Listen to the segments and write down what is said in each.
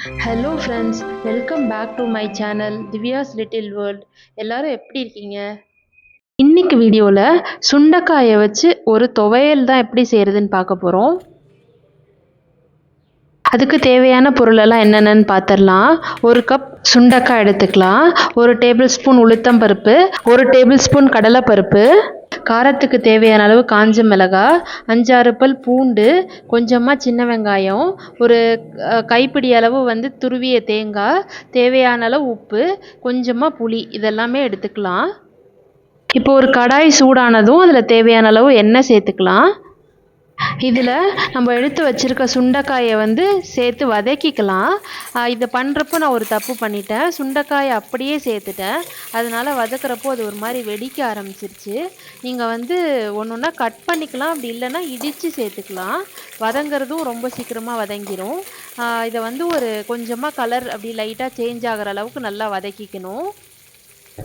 Hello friends, welcome back to my channel Divya's little world. எல்லாரும் எப்படி இருக்கீங்க? இன்னைக்கு வீடியோவில் சுண்டைக்காயை வச்சு ஒரு துவையல் தான் எப்படி செய்கிறதுன்னு பார்க்க போகிறோம். அதுக்கு தேவையான பொருளெல்லாம் என்னென்னு பார்த்துடலாம். ஒரு கப் சுண்டைக்காய் எடுத்துக்கலாம், 1 டேபிள் ஸ்பூன் உளுத்தம் பருப்பு, 1 டேபிள் ஸ்பூன் கடலைப்பருப்பு, காரத்துக்கு தேவையான அளவு காஞ்ச மிளகாய், 5-6 பல் பூண்டு, கொஞ்சமாக சின்ன வெங்காயம், ஒரு கைப்பிடி அளவு துருவிய தேங்காய், தேவையான அளவு உப்பு, கொஞ்சமாக புளி, இதெல்லாமே எடுத்துக்கலாம். இப்போ ஒரு கடாய் சூடானதும் அதில் தேவையான அளவு எண்ணெய் சேர்த்துக்கலாம். இதில் நம்ம எடுத்து வச்சுருக்க சுண்டைக்காயை சேர்த்து வதக்கிக்கலாம். இதை பண்ணுறப்போ நான் ஒரு தப்பு பண்ணிட்டேன். சுண்டைக்காயை அப்படியே சேர்த்துட்டேன். அதனால் வதக்கிறப்போ அது ஒரு மாதிரி வெடிக்க ஆரம்பிச்சிருச்சு. நீங்கள் ஒன்று ஒன்றா கட் பண்ணிக்கலாம், அப்படி இல்லைன்னா இடித்து சேர்த்துக்கலாம். வதங்கிறதும் ரொம்ப சீக்கிரமாக வதங்கிடும். இதை ஒரு கொஞ்சமாக கலர் அப்படி லைட்டாக சேஞ்ச் ஆகிற அளவுக்கு நல்லா வதக்கிக்கணும்.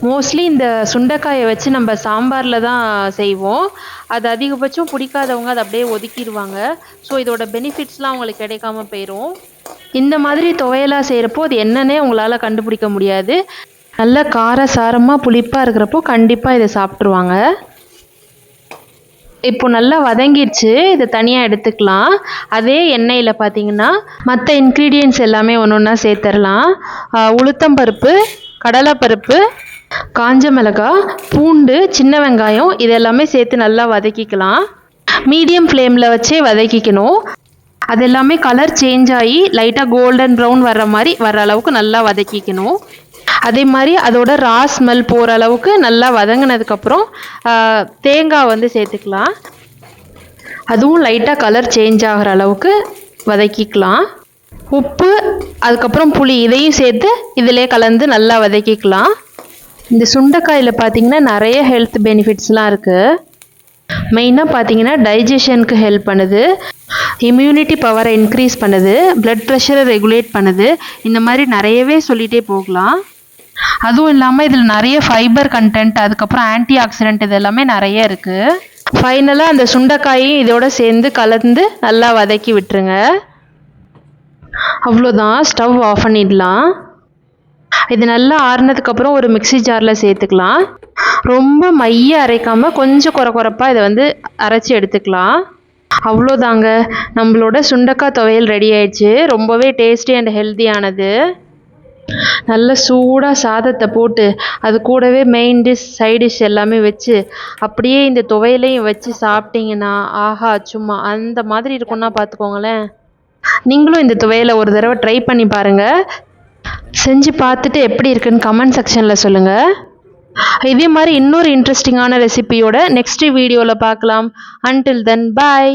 மோஸ்ட்லி இந்த சுண்டைக்காயை வச்சு நம்ம சாம்பாரில் தான் செய்வோம். அது அதிகபட்சம் பிடிக்காதவங்க அதை அப்படியே ஒதுக்கிடுவாங்க. ஸோ இதோட பெனிஃபிட்ஸ்லாம் அவங்களுக்கு கிடைக்காம போயிடும். இந்த மாதிரி துவையலாக செய்கிறப்போ அது என்னன்னே உங்களால் கண்டுபிடிக்க முடியாது. நல்ல காரசாரமாக புளிப்பாக இருக்கிறப்போ கண்டிப்பாக இதை சாப்பிட்ருவாங்க. இப்போ நல்லா வதங்கிடுச்சு, இதை தனியாக எடுத்துக்கலாம். அதே எண்ணெயில் பார்த்தீங்கன்னா மற்ற இன்க்ரீடியன்ட்ஸ் எல்லாமே ஒன்று ஒன்றா சேர்த்துடலாம். உளுத்தம்பருப்பு, கடலைப்பருப்பு, காஞ்ச மிளகாய், பூண்டு, சின்ன வெங்காயம், இதெல்லாமே சேர்த்து நல்லா வதக்கிக்கலாம். மீடியம் ஃப்ளேமில் வச்சே வதக்கிக்கணும். அது எல்லாமே கலர் சேஞ்ச் ஆகி லைட்டாக கோல்டன் ப்ரௌன் வர்ற மாதிரி வர அளவுக்கு நல்லா வதக்கிக்கணும். அதே மாதிரி அதோட ரா ஸ்மெல் போகிற அளவுக்கு நல்லா வதங்கினதுக்கப்புறம் தேங்காய் சேர்த்துக்கலாம். அதுவும் லைட்டாக கலர் சேஞ்ச் ஆகிற அளவுக்கு வதக்கிக்கலாம். உப்பு, அதுக்கப்புறம் புளி, இதையும் சேர்த்து இதிலே கலந்து நல்லா வதக்கிக்கலாம். இந்த சுண்டைக்காயில் பார்த்தீங்கன்னா நிறைய ஹெல்த் பெனிஃபிட்ஸ்லாம் இருக்குது. மெயினாக பார்த்தீங்கன்னா டைஜஷனுக்கு ஹெல்ப் பண்ணுது, இம்யூனிட்டி பவரை இன்க்ரீஸ் பண்ணுது, பிளட் ப்ரெஷரை ரெகுலேட் பண்ணுது. இந்த மாதிரி நிறையவே சொல்லிகிட்டே போகலாம். அதுவும் இல்லாமல் இதில் நிறைய ஃபைபர் கண்டென்ட், அதுக்கப்புறம் ஆன்டி ஆக்சிடென்ட், இது எல்லாமே நிறைய இருக்குது. ஃபைனலாக அந்த சுண்டைக்காயும் இதோட சேர்ந்து கலந்து நல்லா வதக்கி விட்டுருங்க. அவ்வளோதான், ஸ்டவ் ஆஃப் பண்ணிடலாம். இது நல்லா ஆறுனதுக்கப்புறம் ஒரு மிக்சி ஜாரில் சேர்த்துக்கலாம். ரொம்ப மைய அரைக்காமல் கொஞ்சம் குறப்பாக இதை அரைச்சி எடுத்துக்கலாம். அவ்வளோதாங்க, நம்மளோட சுண்டைக்காய் துவையல் ரெடி ஆயிடுச்சு. ரொம்பவே டேஸ்டி அண்ட் ஹெல்த்தியானது. நல்ல சூடாக சாதத்தை போட்டு அது கூடவே மெயின் டிஷ், சைட் டிஷ் எல்லாமே வச்சு அப்படியே இந்த துவையலையும் வச்சு சாப்பிட்டீங்கன்னா ஆஹா, சும்மா அந்த மாதிரி இருக்குன்னா பார்த்துக்கோங்களேன். நீங்களும் இந்த துவையலை ஒரு தடவை ட்ரை பண்ணி பாருங்கள். செஞ்சு பார்த்துட்டு எப்படி இருக்குன்னு கமெண்ட் செக்ஷனில் சொல்லுங்கள். இதே மாதிரி இன்னொரு இன்ட்ரெஸ்டிங்கான ரெசிபியோட நெக்ஸ்ட் வீடியோவில் பார்க்கலாம். அன்டில் தென் பாய்.